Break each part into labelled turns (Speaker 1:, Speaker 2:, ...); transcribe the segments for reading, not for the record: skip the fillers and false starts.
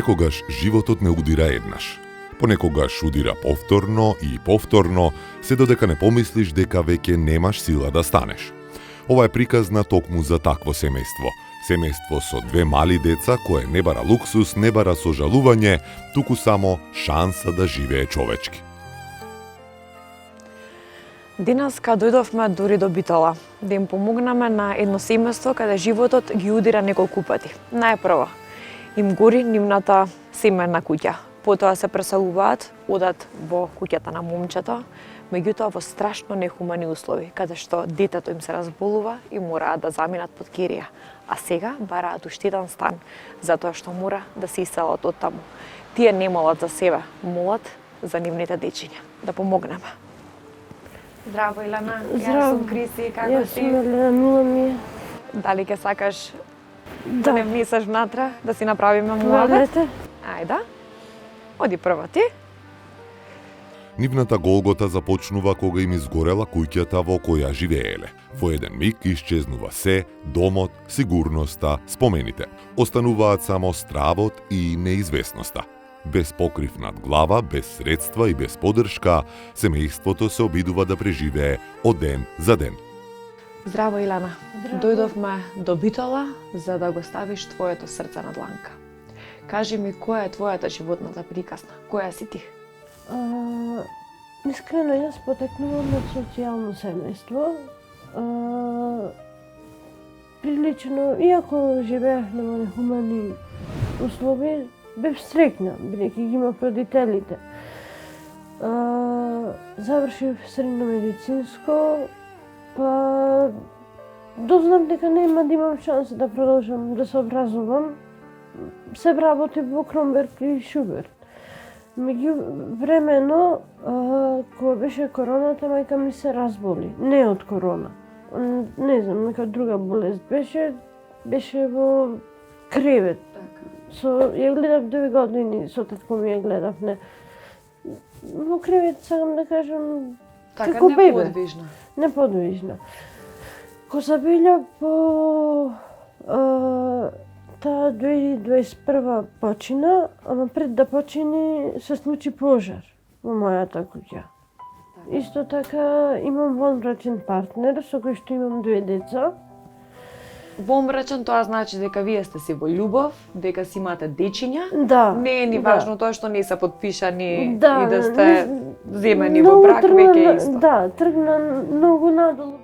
Speaker 1: Некогаш животот не удира еднаш. Понекогаш удира повторно и повторно, се додека не помислиш дека веќе немаш сила да станеш. Ова е приказ на токму за такво семејство. Семејство со две мали деца кое не бара луксус, не бара сожалување, туку само шанса да живее човечки.
Speaker 2: Денеска дојдовме дури до Битола, да им помогнеме на едно семејство каде животот ги удира неколку пати. Најпрво, им гори нивната семејна куќа. Потоа се преселуваат, одат во куќата на момчето, меѓутоа во страшно нехумани услови, каде што детето им се разболува и мораат да заминат под кирија. А сега бараат уште еден стан, затоа што мора да се иселат од таму. Тие не молат за себе, молат за нивните дечиња. Да помогнеме. Здраво, Илена.
Speaker 3: Здраво.
Speaker 2: Јас сум Криси, како
Speaker 3: Јас
Speaker 2: си?
Speaker 3: сум Елена, мила ми е.
Speaker 2: Дали ќе сакаш да не внесеш внатре, да си направиме муабет?
Speaker 3: Валете.
Speaker 2: Ајде. Оди прво ти.
Speaker 1: Нивната голгота започнува кога им изгорела куќата во која живееле. Во еден миг исчезнува се, домот, сигурноста, спомените. Остануваат само стравот и неизвестноста. Без покрив над глава, без средства и без поддршка, семејството се обидува да преживее од ден за ден.
Speaker 2: Здраво, Илена.
Speaker 3: Здраво.
Speaker 2: Дојдовме до Битола за да го ставиш твоето срце на дланка. Кажи ми, која е твојата животната приказна? Која си ти?
Speaker 3: Искрено, јас потекнувам од социјално семејство. Прилично, иако живеевме во нехумани услови, бев среќна, бидејќи ги имав родителите. Завршив средно медицинско, па дознав дека нема да имам шанса да продолжам да се образувам. Се работи во Кромберг и Шуберт. Меѓувремено, кога беше короната, мајка ми се разболи. Не од корона. Не знам, нека друга болест беше во кревет. Ја гледав 2 години, со татко ми ја гледав, не. Во кревет, сакам да кажам,
Speaker 2: Така,
Speaker 3: како бебе.
Speaker 2: неподвижна.
Speaker 3: Неподвижна. Ко забелја по таа 2021 почина, ама пред да почини се случи пожар во мојата куќа. Исто така имам вонбрачен партнер со кој што имам 2 деца.
Speaker 2: Вонбрачен, тоа значи дека вие сте си во љубов, дека си имате дечиња.
Speaker 3: Да.
Speaker 2: Не е ни важно тоа што не се подпишани и
Speaker 3: Да,
Speaker 2: да сте земени во
Speaker 3: многу
Speaker 2: брак, веќе исто.
Speaker 3: Да, тргна многу надолу.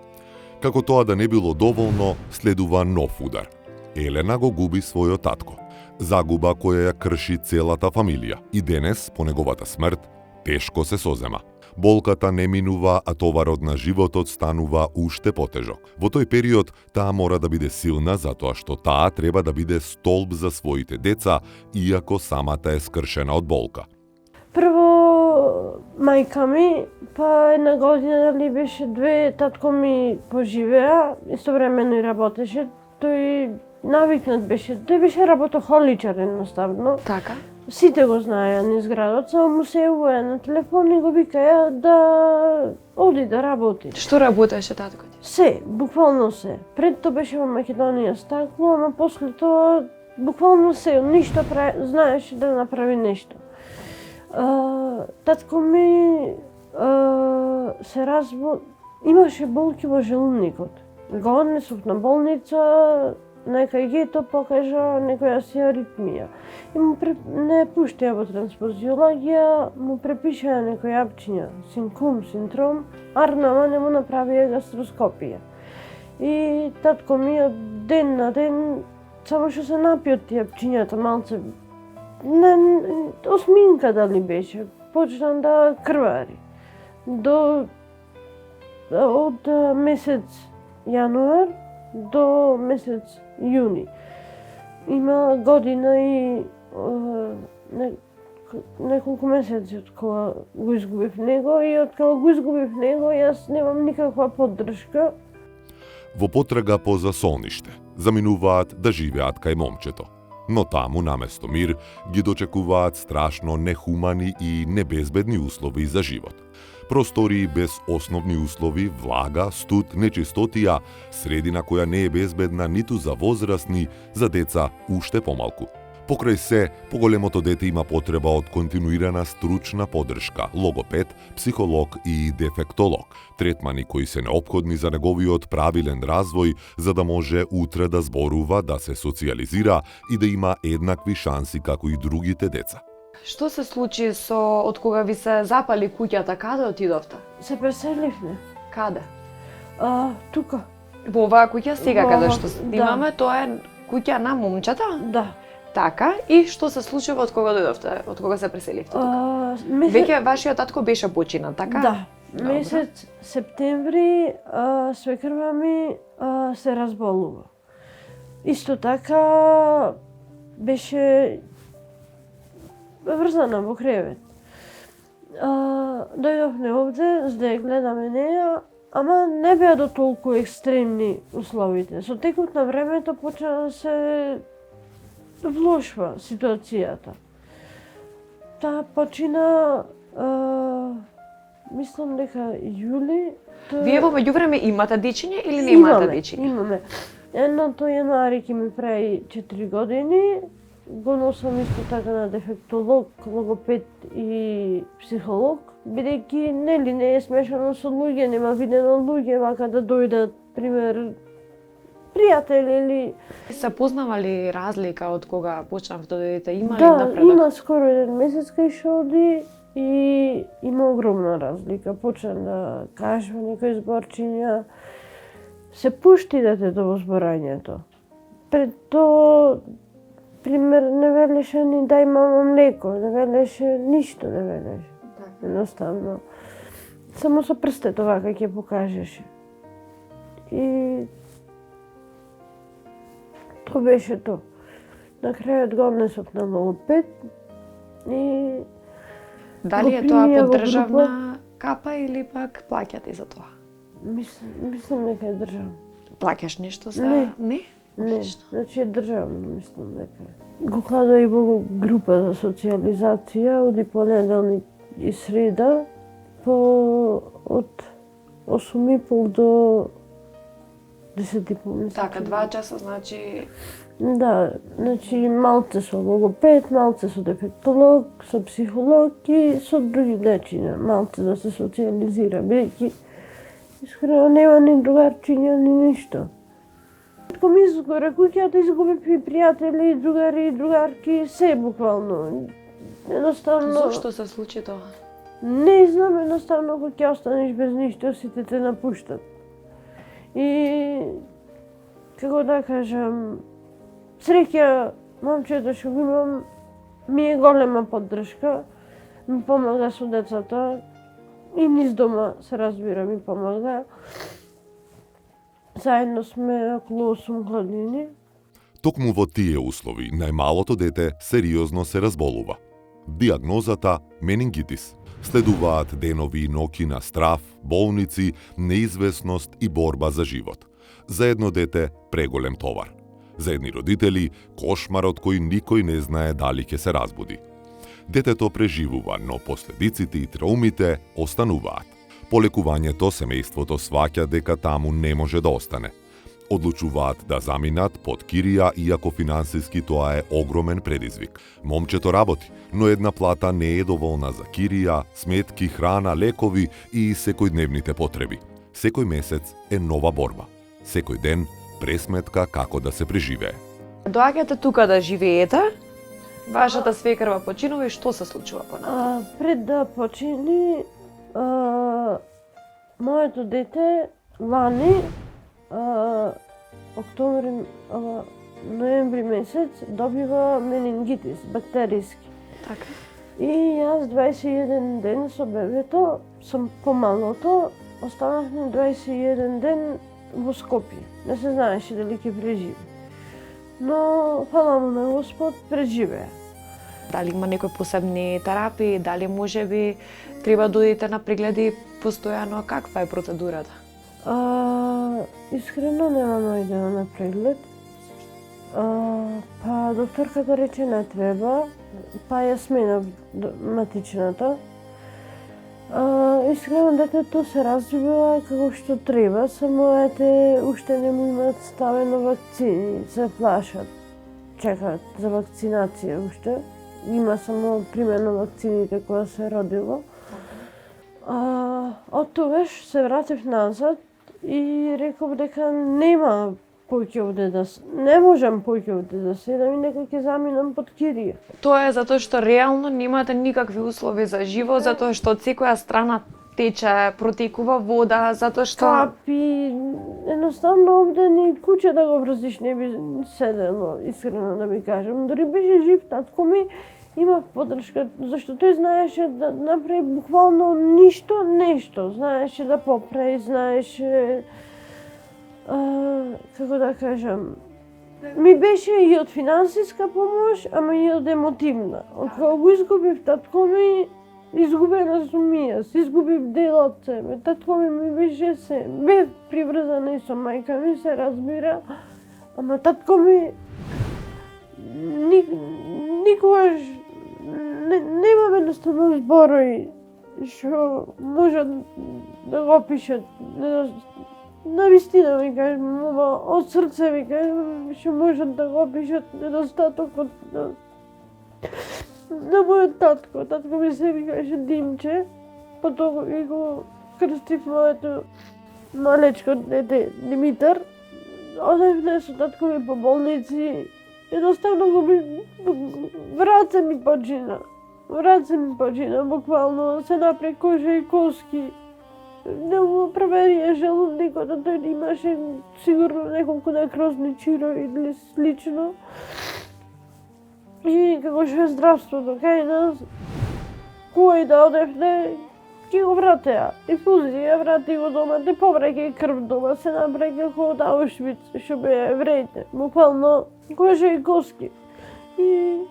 Speaker 1: Како тоа да не било доволно, следува нов удар. Елена го губи својот татко. Загуба која ја крши целата фамилија. И денес, по неговата смрт, тешко се созема. Болката не минува, а товарот на животот станува уште потежок. Во тој период, таа мора да биде силна затоа што таа треба да биде столб за своите деца, иако самата е скршена од болка.
Speaker 3: Прво, мајка ми, па една година дали беше 2, татко ми поживеа, истовремено и работеше. Тој навикнат беше, тој беше работохоличар едноставно.
Speaker 2: Така?
Speaker 3: Сите го знаеа низ градот, само му се јавуваја на телефон и го викаја да оди да работи.
Speaker 2: Што работеше татко ти?
Speaker 3: Се, буквално се. Пред тоа беше во Македонија стакло, ама после тоа буквално се, ништо знаеше да направи нешто. Татко ми се имаше болки во желудникот. Го однесов на болница, нека и гето покажа некоја си аритмија. И му не пуштија во трансфузиологија, му препишаа некои јапчиња, синкум, синдром, арнама не му направија гастроскопија. И татко ми од ден на ден, само што се напи од тие јапчињата малце, осминка дали беше, почна да крвари. Од месец јануар до месец јуни. Има година и неколку месеци од кога го изгубив него и од кога го изгубив него јас немам никаква поддршка.
Speaker 1: Во потрага по засолниште, заминуваат да живеат кај момчето. Но таму, наместо мир, ги дочекуваат страшно нехумани и небезбедни услови за живот. Простории без основни услови, влага, студ, нечистотија, средина која не е безбедна ниту за возрастни, за деца уште помалку. Покрај се, поголемото дете има потреба од континуирана стручна поддршка, логопед, психолог и дефектолог, третмани кои се неопходни за неговиот правилен развој, за да може утре да зборува, да се социализира и да има еднакви шанси како и другите деца.
Speaker 2: Што се случи со од кога ви се запали куќата, каде отидовте?
Speaker 3: Се преселивме.
Speaker 2: Каде?
Speaker 3: Тука.
Speaker 2: Во оваа куќа сега
Speaker 3: Во
Speaker 2: каде
Speaker 3: ова-
Speaker 2: што
Speaker 3: да.
Speaker 2: имаме, тоа е куќа на момчета?
Speaker 3: Да.
Speaker 2: Така, и што се случува од кога дојдовте, од кога се преселивте тука? Веќе вашиот татко беше починат, така?
Speaker 3: Да.
Speaker 2: Добро.
Speaker 3: Месец септември свекрва ми се разболува. Исто така беше врзана во кревет. Дојдовме овде за да ја гледаме неја, ама не беа до толку екстремни условите. Со текот на времето почна да се влошва ситуацијата. Таа почина, мислам дека јули.
Speaker 2: Вие во меѓувреме имате дечиња или немате дечиња?
Speaker 3: Имаме. Едното јануари ќе ми прави 4 години. Го носам исто така на дефектолог, логопед и психолог, бидејќи нели не е смешано со луѓе, нема видено луѓе вака да дојдат, пример, пријатели или...
Speaker 2: Се познавали разлика од кога почнавте да дојдете? Има ли
Speaker 3: Да,
Speaker 2: напредок?
Speaker 3: има скоро 1 месец кај што оди и има огромна разлика. Почна да кажува некои зборчиња. Се пушти детето во зборањето. Пред тоа, пример, не велеше ни дај мама млеко, не велеше ништо, не велеше. Едноставно. Само со прстето вака ќе покажеше. И тоа беше тоа. На крајот го однесов на логопед и
Speaker 2: Дали е
Speaker 3: го
Speaker 2: тоа
Speaker 3: примија
Speaker 2: под
Speaker 3: во
Speaker 2: државна капа или пак плаќате за тоа?
Speaker 3: мислам дека е државно.
Speaker 2: Плаќаш нешто за...
Speaker 3: Не.
Speaker 2: Не?
Speaker 3: Не,
Speaker 2: Одлично.
Speaker 3: значи е државно, мислам дека е. Го кладува и во група за социализација, оди понеделник и среда, од 8:30 до 10:30, мислам.
Speaker 2: Така, 2 часа, значи...
Speaker 3: Да, значи малце со логопед, малце со дефектолог, со психолог и со други дечиња, малце да се социализира, бидејќи искрено нема ни другарчиња, ни ништо. Кога ми изгоре куќата, изгубив и пријатели, и другари, и другарки, се буквално. Едноставно...
Speaker 2: Зошто се случи тоа?
Speaker 3: Не знам, едноставно кога ќе останеш без ништо, сите те напуштат. И како да кажам, среќа момчето што го имам ми е голема поддршка, ми помага со децата и низ дома се разбира ми помага. Заедно сме околу 8 години.
Speaker 1: Токму во тие услови, најмалото дете сериозно се разболува. Диагнозата – менингитис. Следуваат денови и ноќи на страв, болници, неизвестност и борба за живот. За едно дете – преголем товар. За едни родители – кошмарот кој никој не знае дали ќе се разбуди. Детето преживува, но последиците и траумите остануваат. По лекувањето, семејството сваќа дека таму не може да остане. Одлучуваат да заминат под кирија, иако финансиски тоа е огромен предизвик. Момчето работи, но една плата не е доволна за кирија, сметки, храна, лекови и секојдневните потреби. Секој месец е нова борба. Секој ден пресметка како да се преживее.
Speaker 2: Доаѓате тука да живеете, вашата свекрва починува и што се случува понатаму?
Speaker 3: Пред да почини, моето дете лани, октомври, ноември месец добива менингитис, бактериски.
Speaker 2: Така.
Speaker 3: И јас 21 ден со бебето, сум помалото, останавме 21 ден во Скопје. Не се знаеше дали ќе преживи. Но, фала му на Господ, преживеа.
Speaker 2: Дали има некои посебни терапии, дали можеби треба да одите на прегледи постојано, каква е процедурата?
Speaker 3: Искрено немам идеја на преглед. Па докторката рече не треба, па ја сменав матичната. Искрено детето се развива како што треба, само уште не му имаат ставено вакцини, се плашат. чекаат за вакцинација уште. Има само примерно вакцините која се родило. Од тогаш се вратив назад и реков дека нема поќе овде не можам поќе овде да седам и нека ќе заминам под Кирија.
Speaker 2: Тоа е затоа што реално немате никакви услови за живот, затоа што од секоја страна тече, протекува вода, затоа што
Speaker 3: Капи, едноставно овде ни куќе да го врзиш не би седело, искрено да ви кажам. Дори беше жив татко ми, има поддршка, зашто тој знаеше да направи буквално нешто. Знаеше да поправи, знаеше, како да кажам, ми беше и од финансиска помош, ама и од емотивна. Од кога го изгубив татко ми, изгубена сум и јас, изгубив дел од себе. Татко ми беше се, бев приврзана и со мајка ми, се разбира, ама татко ми никогаш немам едноставно зборови што можат да го опишат. Навистина ми кажам, од срце ми кажам, што можат да го опишат недостатокот на мојот татко. Татко ми се викаше Димче, потоа и го крстив моето малечко дете Димитар. Одев со татко ми по болници, едноставно враца ми почина, буквално се напре кожа и коски. Не му проверија желудникот, тој имаше сигурно неколку некрозни чирови или слично. И како што е здравството кај нас, кој да одевне, ќе го вратеа. Инфузија, врати го дома, те повраќај крв дома, се направи како од Аушвиц, што беа евреите. Буквално кожа и коски. И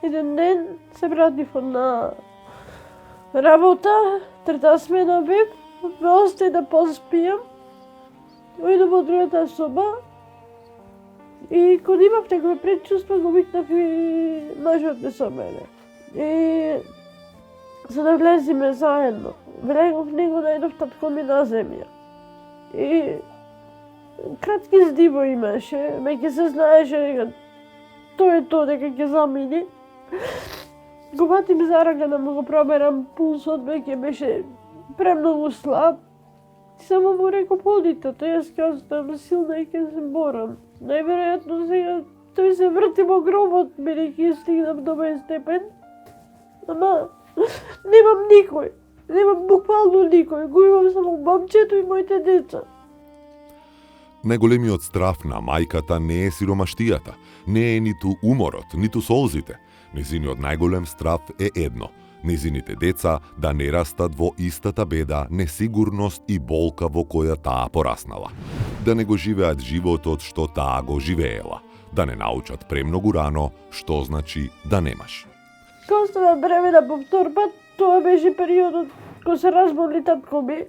Speaker 3: еден ден се вратив на работа, трета смена бев, ме остај да поспијам. Ојдов во другата соба и кога имав некој предчувство, го викнав и мажот ми со мене. И за да влезиме заедно. Влегов него, најдов татко ми на земја. И кратки здиво имаше, меќе се знаеше дека тоа е тоа дека ќе замини. Го ватим за рака да му го проберам пулсот, меќе беше премногу слаб. Само му реков одите, јас ќе оставам силна и ќе се борам. Најверојатно сега тој се врти во гробот, бидејќи стигнам до мој степен. Ама немам никој, немам буквално никој, го имам само мамчето и моите деца.
Speaker 1: Најголемиот страф на мајката не е сиромаштијата, не е ниту уморот, ниту солзите. Незиниот најголем страф е едно – незините деца да не растат во истата беда, несигурност и болка во која таа пораснала. Да не го живеат животот што таа го живеела. Да не научат премногу рано што значи да немаш.
Speaker 3: Кога остана бремена по втор пат, тоа беше периодот кога се разболи татко ми.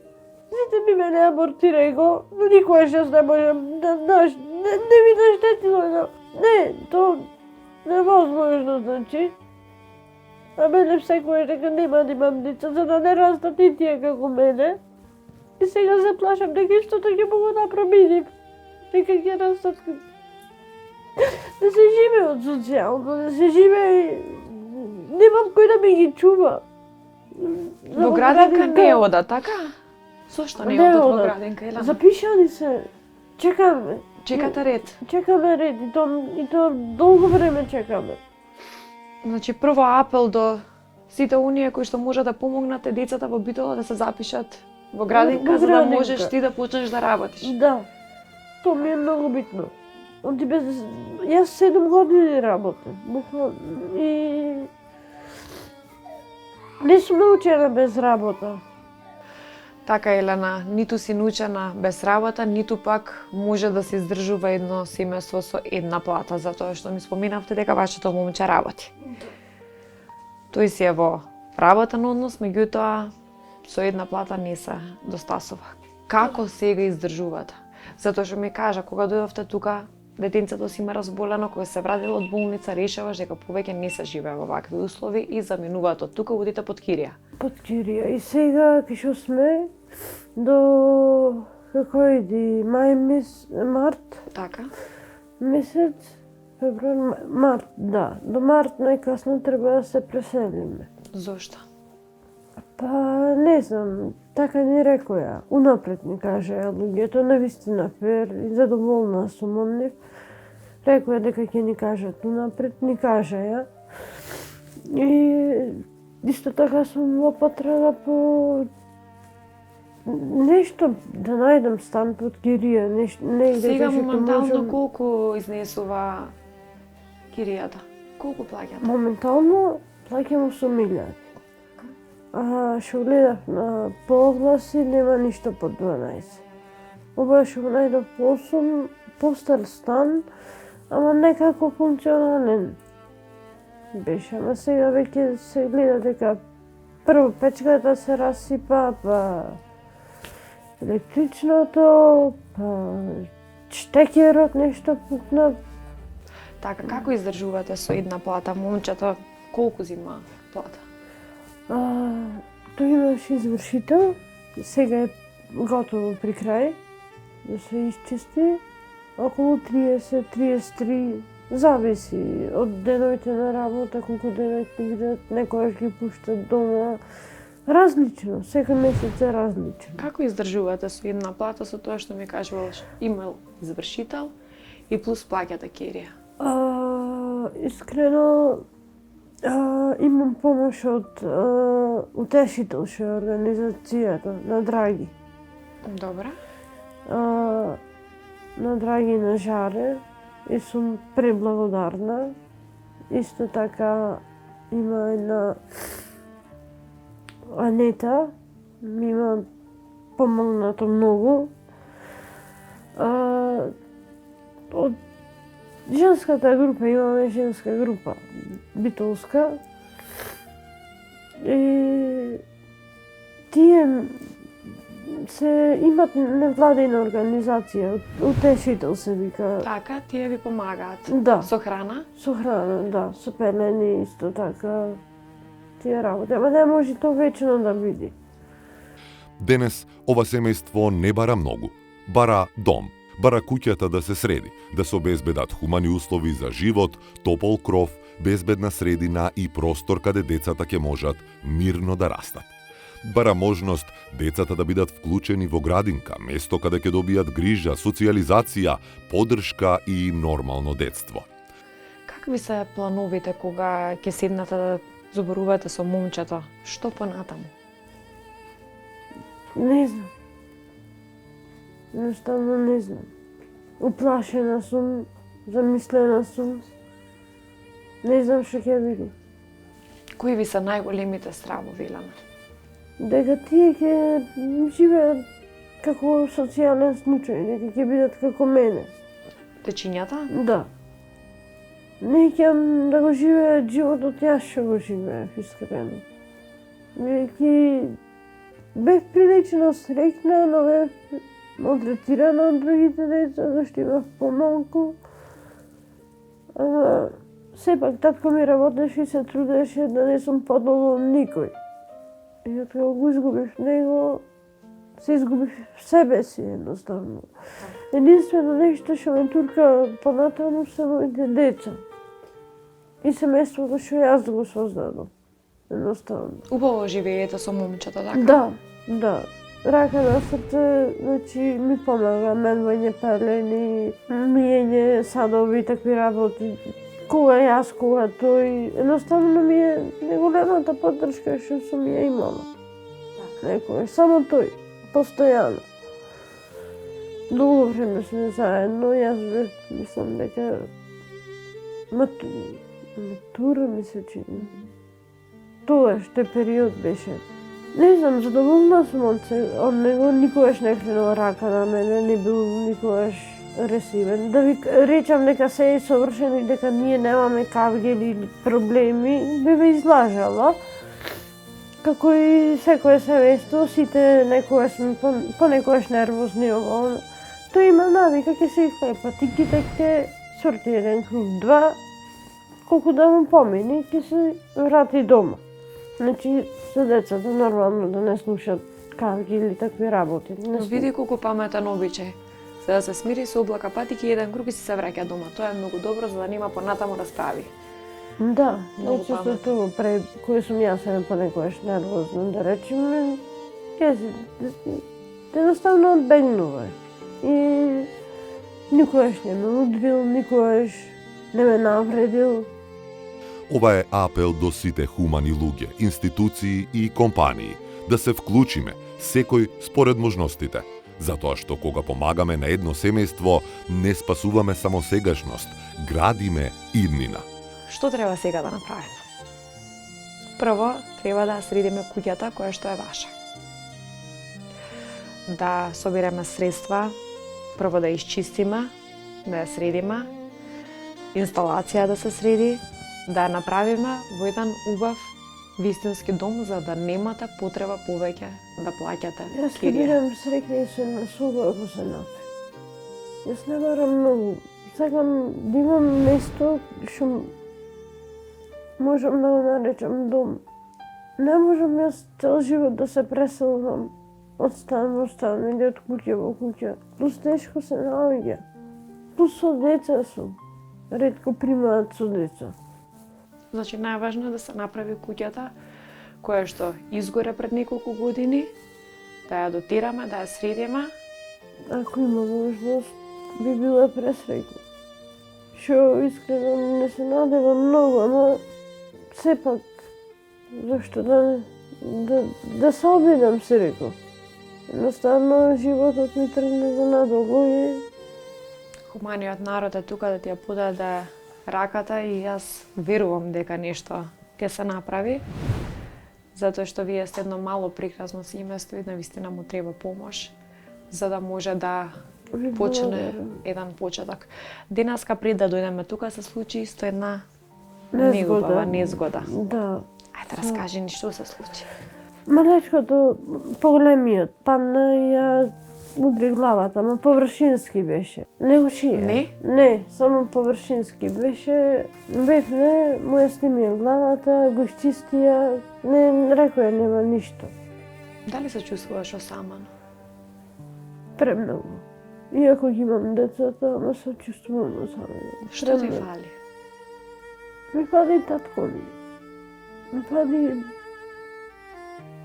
Speaker 3: Сите ми мене абортирај го, но никогаш јас не можам не ми наштетило. Не, тоа невозможно значи. А мене секој дека нема да имам деца, за да не растат и тие како мене. И сега се плашам дека истото ќе му го напроминим. Дека ќе растат. Да се живее од социјално, да се живее. Немам кој да ми ги чува.
Speaker 2: Во градинка не ода, така? Зошто не одат во градинка, Елена?
Speaker 3: Запишани се. Чекаме.
Speaker 2: Чекате ред.
Speaker 3: Чекаме ред и то долго време чекаме.
Speaker 2: Значи, прво апел до сите оние кои што можат да помогнате децата во Битола да се запишат во градинка, за да можеш ти да почнеш да работиш.
Speaker 3: Да. Тоа ми е многу битно. Јас 7 години работам. И не сум научена без работа.
Speaker 2: Така, Елена, ниту си научена без работа, ниту пак може да се издржува едно семејство со една плата, затоа што ми споменавте дека вашето момче работи. Тој си е во работен однос, меѓутоа со една плата не се достасува. Како сега издржувате? Затоа што ми кажа, кога дојдовте тука, детенцето си има разболено, кога се вратила од болница, решаваш дека повеќе не се живее во вакви услови и заминуваат од тука, одите под Кирија.
Speaker 3: Под Кирија. И сега, кај сме, до како иди, март,
Speaker 2: Така.
Speaker 3: месец, Февруар, март, да. До март најкасно треба да се преселиме.
Speaker 2: Зошто?
Speaker 3: Па, не знам, така ни рекоја. Унапред ни кажеја луѓето, навистина фер и задоволна сум од нив. Рекоја дека ќе ни кажат унапред, ни кажеја. И исто така сум во потрага по нешто да најдам стан под кирија, негде
Speaker 2: Сега
Speaker 3: кај што
Speaker 2: моментално
Speaker 3: можам.
Speaker 2: колку изнесува киријата? Колку плаќате?
Speaker 3: Моментално плаќам 8.000. А што гледав на поогласи нема ништо под 12. Ова што го најдов по 8, постар стан, ама некако функционален беше. Ама сега веќе се гледа дека прво печката се расипа, па електричното, па штекерот нешто пукна.
Speaker 2: Така, како издржувате со една плата? Момчето колку зима плата?
Speaker 3: Тој имаш извршител, сега е готово при крај, да се исчисти. Околу 30-33, зависи од деновите на работа, колку денови бидат, некојаш ги пуштат дома. Различно, секој месец е различно.
Speaker 2: Како издржувате со една плата со тоа што ми кажуваш имал извршител и плюс плаќате кирија?
Speaker 3: Искрено, имам помош од утешител, што е организацијата на Драги.
Speaker 2: Добра.
Speaker 3: На Драги на Жаре и сум преблагодарна. Исто така има една Анета, ми има помогнато многу. Од женската група, имаме женска група, битолска. И тие се имат невладина организација, утешител се вика.
Speaker 2: Така, тие ви помагаат?
Speaker 3: Да.
Speaker 2: Со храна?
Speaker 3: Со храна, да, со пелени исто така. Тие работи, ама не може тоа вечно да биде.
Speaker 1: Денес ова семејство не бара многу. Бара дом, бара куќата да се среди, да се обезбедат хумани услови за живот, топол кров, безбедна средина и простор каде децата ќе можат мирно да растат. Бара можност децата да бидат вклучени во градинка, место каде ќе добијат грижа, социјализација, поддршка и нормално детство.
Speaker 2: Какви се плановите кога ќе седнете да зборувате со момчето? Што понатаму?
Speaker 3: Не знам. Едноставно не знам. Уплашена сум, замислена сум. Не знам што ќе биде.
Speaker 2: Кои ви се најголемите стравови, Елена?
Speaker 3: Дека тие ќе живеат како социјален случај, дека ќе бидат како мене.
Speaker 2: Дечињата?
Speaker 3: Да. Не ќе да го живеат животот јас што го живеев, искрено. Веќе бев прилично среќна, но бев малтретирана од другите деца, зашто имав помалку. Ама сепак татко ми работеше и се трудеше да не сум подолу од никој. И од кога го изгубив него, се изгубив себе си едноставно. Единствено нешто што ме турка понатаму се моите деца. И семејството што јас го создадов. Едноставно.
Speaker 2: Убаво живеете со момчето, така?
Speaker 3: Да, да. Рака на срце, значи ми помага менување пелени, миење садови, такви работи. Кога јас, кога тој, едноставно ми е неголемата поддршка што сум ја имала. Некој, само тој, постојано. Долго време сме заедно, јас бев, мислам дека матура ми се чини. Тоа што период беше. Не знам, задоволна сум од него, никогаш не кренал рака на мене, не бил никогаш агресивен. Да ви речам дека се е совршено и дека ние немаме кавгели или проблеми, би ве излажала. Како и секое семејство, сите некогаш сме понекогаш нервозни ово. Тој има навика, ќе се клепа, тиките ќе сорти еден круг, два, колку да му помени, ќе се врати дома. Значи, за децата нормално да не слушат кавги или такви работи.
Speaker 2: Види колку паметен обичај. За да се смири, се облака патики еден круг и си се враќа дома. Тоа е многу добро за да нема понатаму да справи.
Speaker 3: Да,
Speaker 2: Многу
Speaker 3: често
Speaker 2: паметно.
Speaker 3: тоа прави, кој сум јас е понекогаш нервозна, да речеме, ќе си, едноставно одбегнувај. И никогаш не ме удрил, никогаш не ме навредил.
Speaker 1: Ова е апел до сите хумани луѓе, институции и компании да се вклучиме, секој според можностите. Затоа што кога помагаме на едно семејство, не спасуваме само сегашност, градиме иднина.
Speaker 2: Што треба сега да направиме? Прво, треба да средиме куќата која што е ваша. Да собереме средства, прво да изчистиме, да ја средиме, инсталација да се среди, да ја направиме во еден убав вистински дом за да немате потреба повеќе да плаќате
Speaker 3: Јас ќе
Speaker 2: кирија.
Speaker 3: бидам среќна и се насуга ако се направи. Јас не барам многу. Сакам да имам место што можам да го наречам дом. Не можам јас цел живот да се преселвам од стан во стан или од куќа во куќа. Плюс тешко се наоѓа. Плюс со деца сум. Ретко примаат со деца.
Speaker 2: Значи најважно е да се направи куќата која што изгоре пред неколку години, да ја дотираме, да ја средиме.
Speaker 3: Ако има можност, би била пресреќна. Што искрено не се надевам многу, ама сепак зашто да се обидам, се реков. Едноставно животот ми тргне за надолго и
Speaker 2: Хуманиот народ е тука да ти ја подаде раката и јас верувам дека нешто ќе се направи. Затоа што вие сте едно мало прекрасно семејство и навистина му треба помош за да може да
Speaker 3: ви
Speaker 2: почне
Speaker 3: благодарам.
Speaker 2: еден почеток. Денеска пред да дојдеме тука се случи исто една
Speaker 3: Незгода.
Speaker 2: неубава незгода.
Speaker 3: Да.
Speaker 2: Ајде раскажи ни што се случи.
Speaker 3: Малечкото, поголемиот, падна и ја удри главата, ама површински беше. Не ушија.
Speaker 2: Не?
Speaker 3: Не, само површински беше. Бевне, му ја снимија главата, го изчистија, не рекоја нема ништо.
Speaker 2: Дали се чувствуваш осаман?
Speaker 3: Премногу. Иако ги имам децата, ама се чувствувам осамена.
Speaker 2: Што ти фали?
Speaker 3: Ми фали татко ми. Ми фали...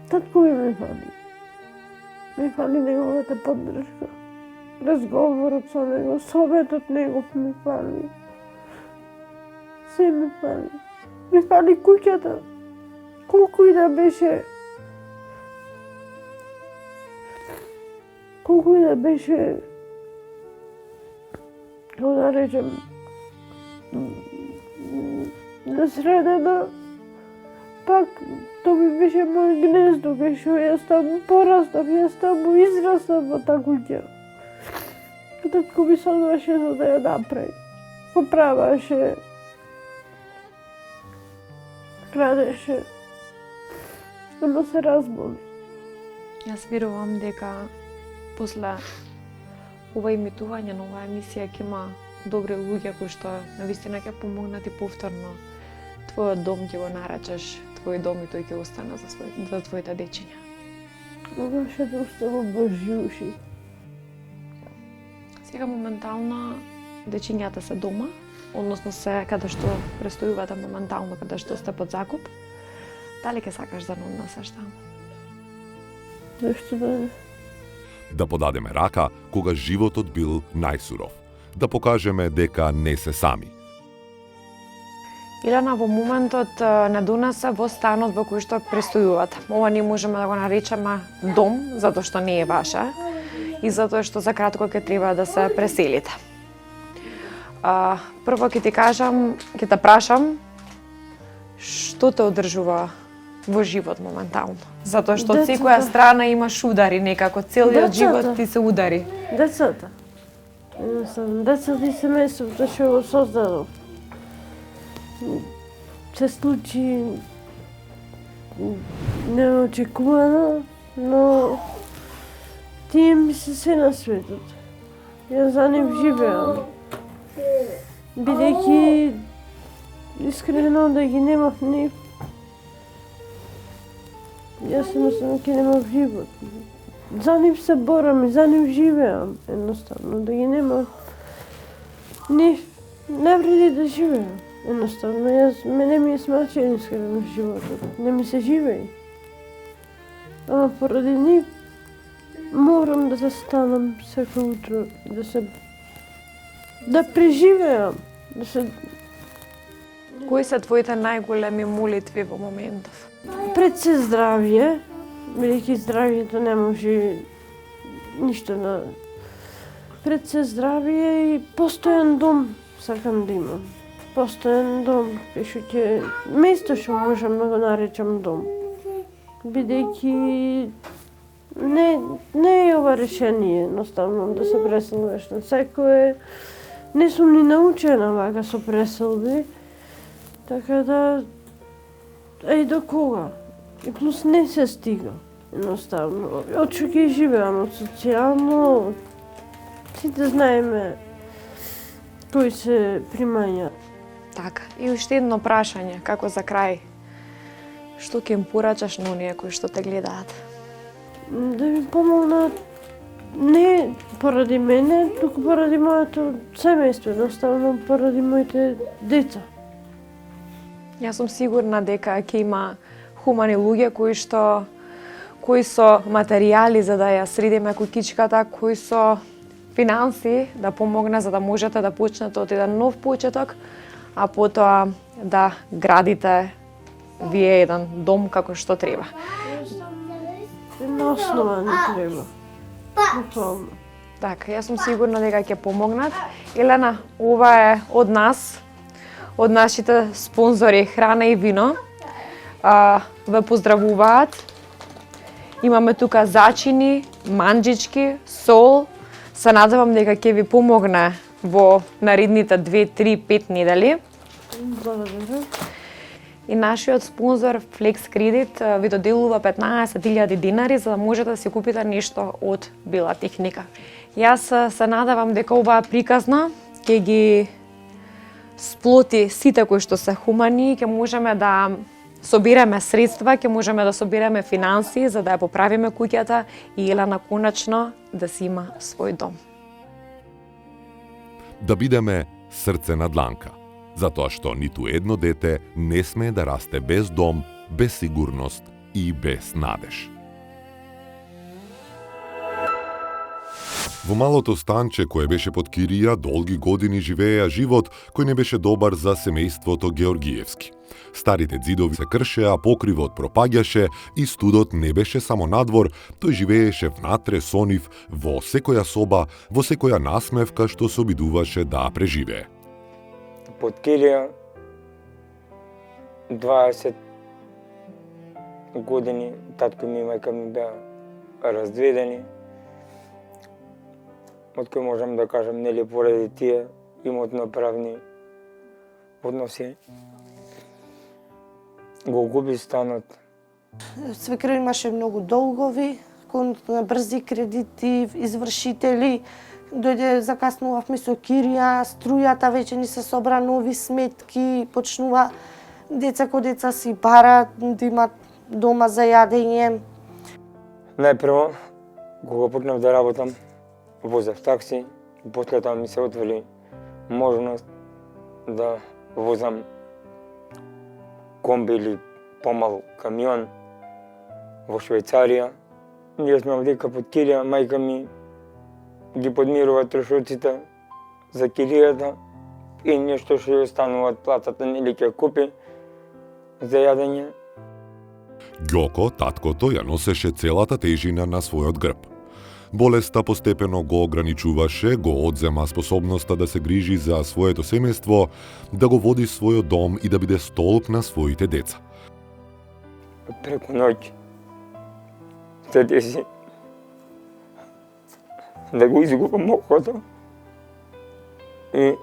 Speaker 3: Татко ми фали. Ми фали неговата поддршка. Разговорот со него, советот негов ми фали. Се ми фали. Ми фали куќата. Колку и да беше... Колку и да беше... Како да речем... Насредено, пак тоа ми беше мој гнездо, кај што јас таму порастав, јас таму израстав во таа куќа. Татко ми садуваше за да ја направи. Поправаше, крадеше, ама се разболи.
Speaker 2: Јас верувам дека после ова имитување на оваа емисија ќе има добри луѓе кои што навистина ќе помогнат и повторно твојот дом ќе го наречеш твој дом и тој ќе остане за твоите дечиња.
Speaker 3: Вашето оставо Божи уши.
Speaker 2: Сега моментално дечињата се дома, односно се каде што престојувате моментално, каде што сте под закуп. Дали ќе сакаш да не однесеш таму?
Speaker 3: Зашто да не?
Speaker 1: Да подадеме рака кога животот бил најсуров. Да покажеме дека не се сами.
Speaker 2: Илена во моментот не донесе во станот во кој што престојувате. Ова не можеме да го наречеме дом, затоа што не е ваше и затоа што за кратко ќе треба да се преселите. Прво ќе ти кажам, ќе те прашам што те одржува во живот моментално. Затоа што од секоја страна имаш удари, некако целиот живот ти се удари.
Speaker 3: Децата. Децата и семејството што го создадов. Се случи неочекувано, но тие ми се на светот. Јас за нив живеам. Бидејќи искрено да ги немав нив, јас едноставно ќе немав живот. за нив се борам и за нив живеам, едноставно, да ги нема. Не вреди да живеам, едноставно, мене ми е смачен искрено животот, не ми се живеи. Ама поради нив морам да се станам секој утро, да преживеам,
Speaker 2: Кои се твоите најголеми молитви во моментов?
Speaker 3: Пред се здравје, бидејќи здравјето не може ништо да... Пред се здравје и постојан дом сакам да имам. Постојан дом, што ќе... Место што можам да го наречам дом. Бидејќи не е ова решение, едноставно, да се преселуваш на секое. Не сум ни научена вака со преселби. Така да, до кога? И плюс не се стига, едноставно. Од што ќе живеам, од социјално, сите знаеме кои се примања.
Speaker 2: Така, и уште едно прашање, како за крај. Што ќе им порачаш на оние кои што те гледаат?
Speaker 3: Да ми помогнат не поради мене, туку поради моето семејство, едноставно поради моите деца.
Speaker 2: Јас сум сигурна дека ќе има хумани луѓе кои со материјали за да ја средиме куќичката, кои со финанси да помогна за да можете да почнете од еден нов почеток, а потоа да градите вие еден дом како што треба.
Speaker 3: Една основа не треба. Буквално.
Speaker 2: Така, јас сум сигурна дека ќе помогнат. Елена, ова е од нас, од нашите спонзори Храна и вино. Ве поздравуваат. Имаме тука зачини, манџички, сол. Се надевам дека ќе ви помогне во наредните 2, 3, 5 недели.
Speaker 3: Благодарам.
Speaker 2: И нашиот спонзор Flex Credit ви доделува 15.000 динари за да можете да си купите нешто од Бела Техника. Јас се надевам дека оваа приказна ќе ги сплоти сите кои што се хумани, ќе можеме да собираме средства, ќе можеме да собираме финанси за да ја поправиме куќата и Елена конечно да си има свој дом.
Speaker 1: Да бидеме срце на дланка, затоа што ниту едно дете не смее да расте без дом, без сигурност и без надеж. Во малото станче кое беше под кирија, долги години живееа живот кој не беше добар за семејството Георгиевски. Старите ѕидови се кршеа, покривот пропаѓаше и студот не беше само надвор, тој живееше внатре со нив, во секоја соба, во секоја насмевка што се обидуваше да преживее.
Speaker 4: Под кирија 20 години татко ми и мајка ми беа разведени. Од кој можам да кажам, нели поради тие имотно-правни односи го губи станот.
Speaker 5: Свекрва имаше многу долгови, кон брзи кредити, извршители. Дојде, закаснувавме со кирија, струјата веќе ни се собра нови сметки, почнува деца ко деца си барат, да имат дома за јадење.
Speaker 4: Најпрво, кога почнав да работам, возев такси, после тоа ми се отвели можност да возам комби или помал камион во Швајцарија. Ние сме овдека под кирија, мајка ми ги подмирува трошоците за киријата и нешто што ја останува од платата нели ќе купи за јадење.
Speaker 1: Ѓоко, таткото, ја носеше целата тежина на својот грб. Болеста постепено го ограничуваше, го одзема способноста да се грижи за своето семејство, да го води својот дом и да биде столб на своите деца.
Speaker 4: Преку ноќ се деси да го изгубам окото и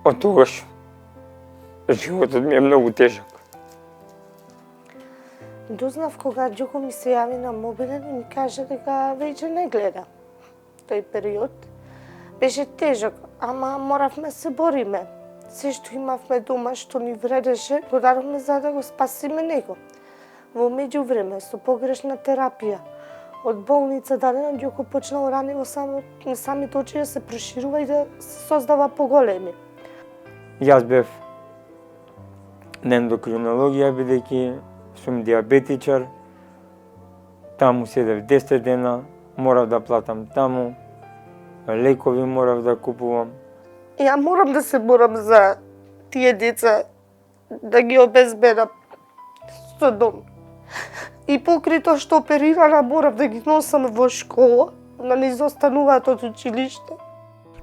Speaker 4: од тогаш животот ми е многу тежок.
Speaker 5: Дознав кога Ѓоко ми се јави на мобилен и ми каже дека веќе не гледа. Тој период беше тежок, ама моравме се бориме. Се што имавме дома, што ни вредеше, го дадовме за да го спасиме него. Во меѓувреме, со погрешна терапија, од болница даден Ѓоко почнал ранево самите очи да се проширува и да се создава поголеми.
Speaker 4: Јас бев на ендокринологија, бидејќи сум диабетичар. Таму седев 10 дена, морав да платам таму, лекови морав да купувам.
Speaker 5: Ја морам да се борам за тие деца, да ги обезбедам со дом. И покрај тоа што оперирана, морав да ги носам во школа, да не изостануваат од училиште.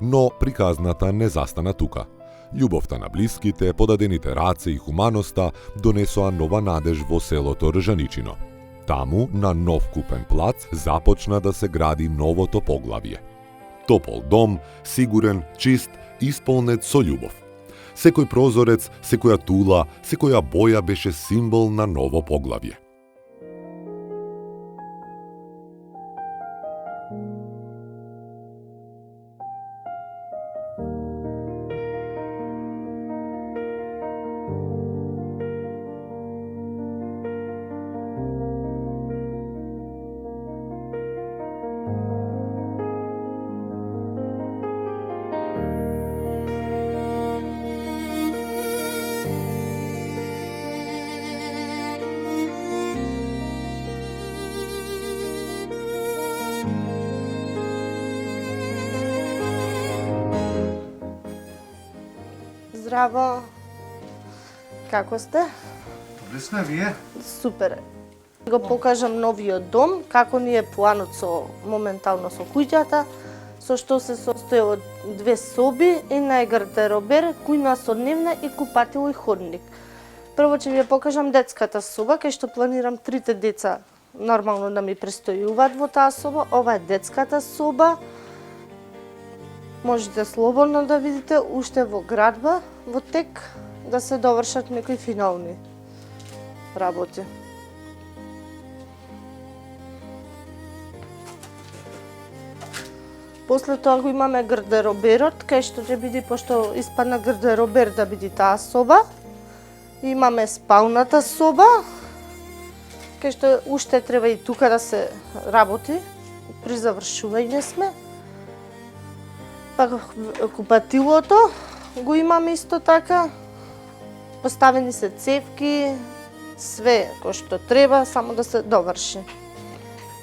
Speaker 1: Но приказната не застана тука. Љубовта на блиските, подадените раце и хуманоста донесоа нова надеж во селото Ржаничино. Таму, на нов купен плац, започна да се гради новото поглавје. Топол дом, сигурен, чист, исполнет со љубов. Секој прозорец, секоја тула, секоја боја беше символ на ново поглавје.
Speaker 5: Здраво. Како сте?
Speaker 6: Добри сме, вие?
Speaker 5: Супер. Го покажам новиот дом, како ни е планот моментално со куќата, со што се состои од 2 соби, една е гардеробер, кујна со дневна и купатило и ходник. Прво ќе ви покажам детската соба, кај што планирам 3 деца нормално да ми престојуваат во таа соба. Ова е детската соба. Можете слободно да видите, уште во градба, во тек, да се довршат некои финални работи. После тоа го имаме гардероберот, кај што ќе биде, пошто испадна гардеробер да биде таа соба. Имаме спалната соба, кај што уште треба и тука да се работи, при завршување сме. Пак купатилото го имаме исто така. Поставени се цевки, све кој што треба, само да се доврши.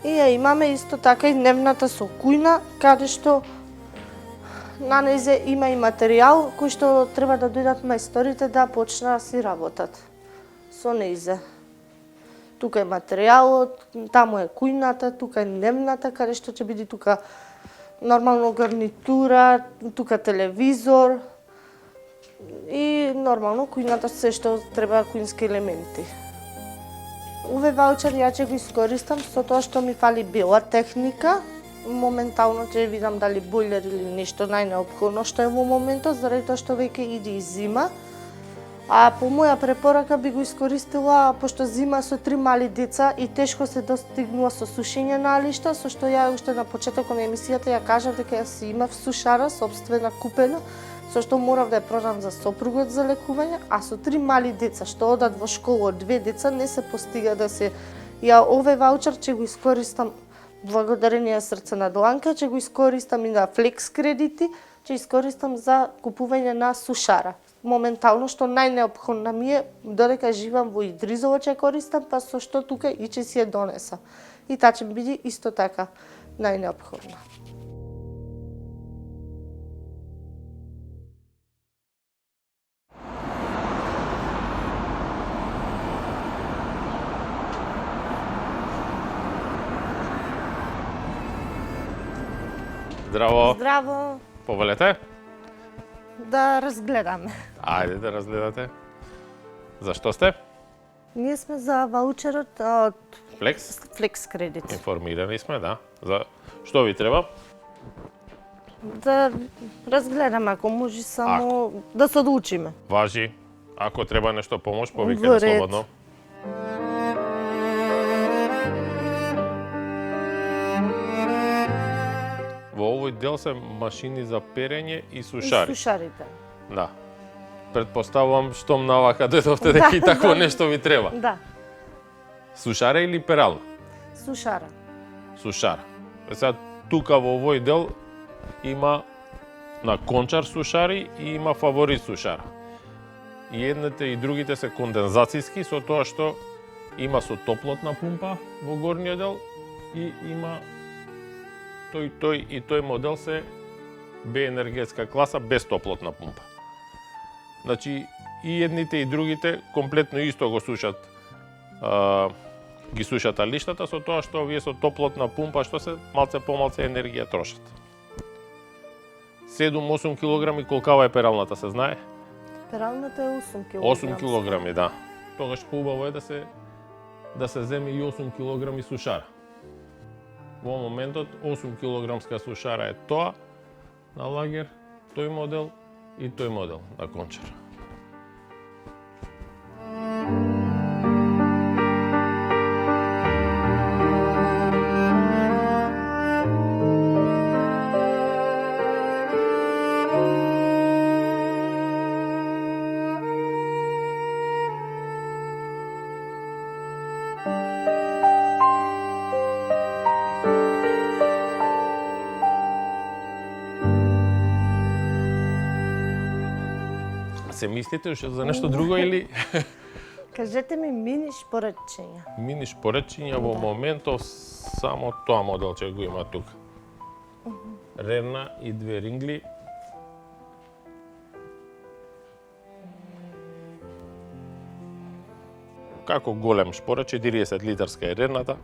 Speaker 5: И ја имаме исто така и дневната со кујна, каде што на незе има и материјал кој што треба да дојдат мајсторите да почнат да си работат со незе. Тука е материјалот, таму е кујната, тука е дневната, каде што ќе биде тука нормално гарнитура, тука телевизор и нормално кујната се што треба кујнски елементи. Овој ваучер ја ќе го искористам со тоа што ми фали бела техника. Моментално ќе видам дали бойлер или нешто најнеопходно што е во моментот, заради тоа што веќе иде и зима. А по моја препорака би го искористила, пошто зима со 3 мали деца и тешко се достигнува со сушење на алишта, со што ја уште на почетокот на емисијата ја кажав дека ја си имав сушара собствена купена, со што морав да ја продам за сопругот за лекување, а со 3 мали деца што одат во школа, 2 деца не се постига да се. Ја овој ваучер ќе го искористам благодарение срце на Дланка, ќе го искористам и на флекс кредити, ќе искористам за купување на сушара. Моментално што најнеопходна ми е, додека живам во Идризово ќе користам, па со што тука и ќе си ја донеса. И таа ќе биде исто така најнеопходна.
Speaker 7: Здраво.
Speaker 5: Здраво.
Speaker 7: Повелете?
Speaker 5: Да разгледаме.
Speaker 7: Ајде да разгледате. Зашто сте?
Speaker 5: Ние сме за ваучерот од
Speaker 7: Флекс?
Speaker 5: Флекс кредит.
Speaker 7: Информирани сме, да. За што ви треба?
Speaker 5: Да разгледаме, ако може само да се одучиме.
Speaker 7: Важи. Ако треба нешто помош,
Speaker 5: Во
Speaker 7: повикајте
Speaker 5: ред.
Speaker 7: слободно. Во овој дел се машини за перење и
Speaker 5: И
Speaker 7: сушари.
Speaker 5: сушарите.
Speaker 7: Да. Предпоставувам штом навака дојдовте дека и такво нешто ви треба.
Speaker 5: Да,
Speaker 7: Сушара или перална?
Speaker 5: сушара.
Speaker 7: сушара. Сега тука во овој дел има на кончар сушари и има фаворит сушара. И едните и другите се кондензацијски, со тоа што има со топлотна пумпа во горниот дел и има тој модел се Б енергетска класа без топлотна пумпа. Значи и едните и другите комплетно исто го сушат ги сушат алиштата, со тоа што овие со топлотна пумпа што се малце помалце енергија трошат. 7-8 килограми колкава е пералната, се знае?
Speaker 5: Пералната е 8 кг.
Speaker 7: 8 килограми, да. Тогаш поубаво е да се земе и 8 килограми сушара. Во моментот 8 килограмска сушара е тоа на лагер, тој модел и тој модел на кончар. Се мислите уште за нешто друго или
Speaker 5: Кажете ми мини шпорачења.
Speaker 7: мини шпоречиња во моментов само тоа моделче го има тука. Рерна и 2 рингли. Како голем шпорач, 40 литарска е рерната,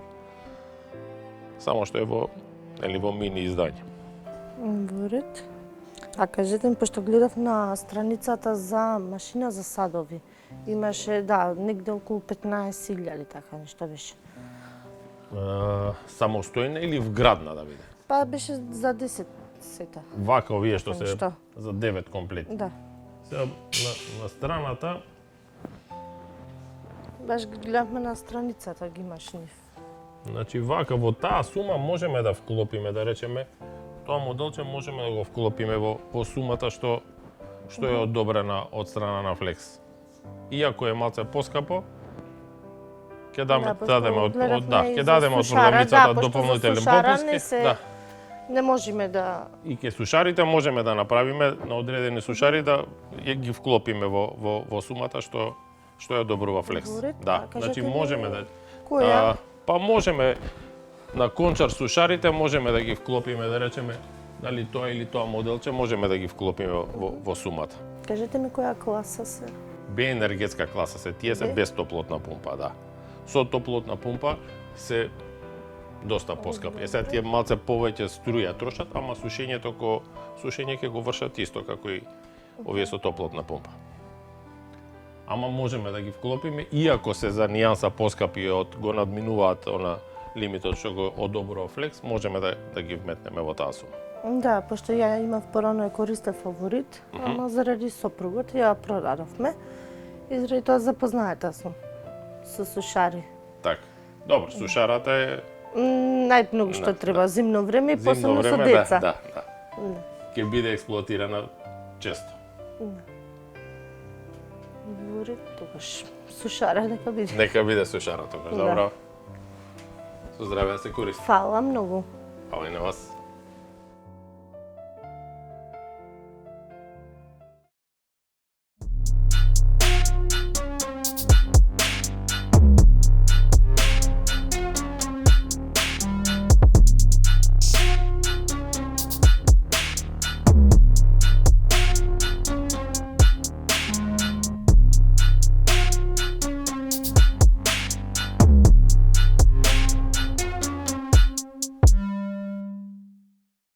Speaker 7: само што е во мини издање.
Speaker 5: Во ред. А кажете ми, пошто гледав на страницата за машина за садови, имаше, негде околу 15.000, така нешто беше.
Speaker 7: Самостојна или вградна да биде?
Speaker 5: Па беше за 10 сета.
Speaker 7: Вака овие што се
Speaker 5: Што?
Speaker 7: за 9 комплетни.
Speaker 5: Да.
Speaker 7: Сега на страната
Speaker 5: Баш ги гледавме на страницата, ги имаш нив.
Speaker 7: Значи вака во таа сума можеме да вклопиме, да речеме, тоа моделче можеме да го вклопиме во сумата што е одобрена од страна на Flex. Иако е малце поскапо, ќе дадеме од продавницата дополнителен попуски.
Speaker 5: Не можеме да...
Speaker 7: И ке сушарите можеме да направиме на одредени сушари да ги вклопиме во сумата што ја одобрува Flex. Да, значи можеме да...
Speaker 5: Која?
Speaker 7: Па можеме на кончар сушарите можеме да ги вклопиме, да речеме, дали тоа или тоа моделче можеме да ги вклопиме во сумата.
Speaker 5: Кажете ми која класа се?
Speaker 7: Б енергетска класа се, тие се без топлотна пумпа, да. Со топлотна пумпа се доста поскапи. Сега тие малце повеќе струја трошат, ама сушење ќе го вршат исто како и овие со топлотна пумпа. Ама можеме да ги вклопиме, иако се за нијанса поскапи го надминуваат лимитот што го одобрува Flex, можеме да ги вметнеме во таа сума.
Speaker 5: Да, пошто ја имав порано користев фаворит, ама заради сопругот ја продадовме и заради тоа запознаета сум со сушари.
Speaker 7: Така. Добро, сушарата е
Speaker 5: Најмногу што треба зимно време и посебно со деца.
Speaker 7: Да. Ќе биде експлоатирана често.
Speaker 5: Во ред, тогаш сушара нека биде.
Speaker 7: Нека биде сушара тогаш, добро. Со здраве, се користи.
Speaker 5: Фала многу.
Speaker 7: Фала и на вас.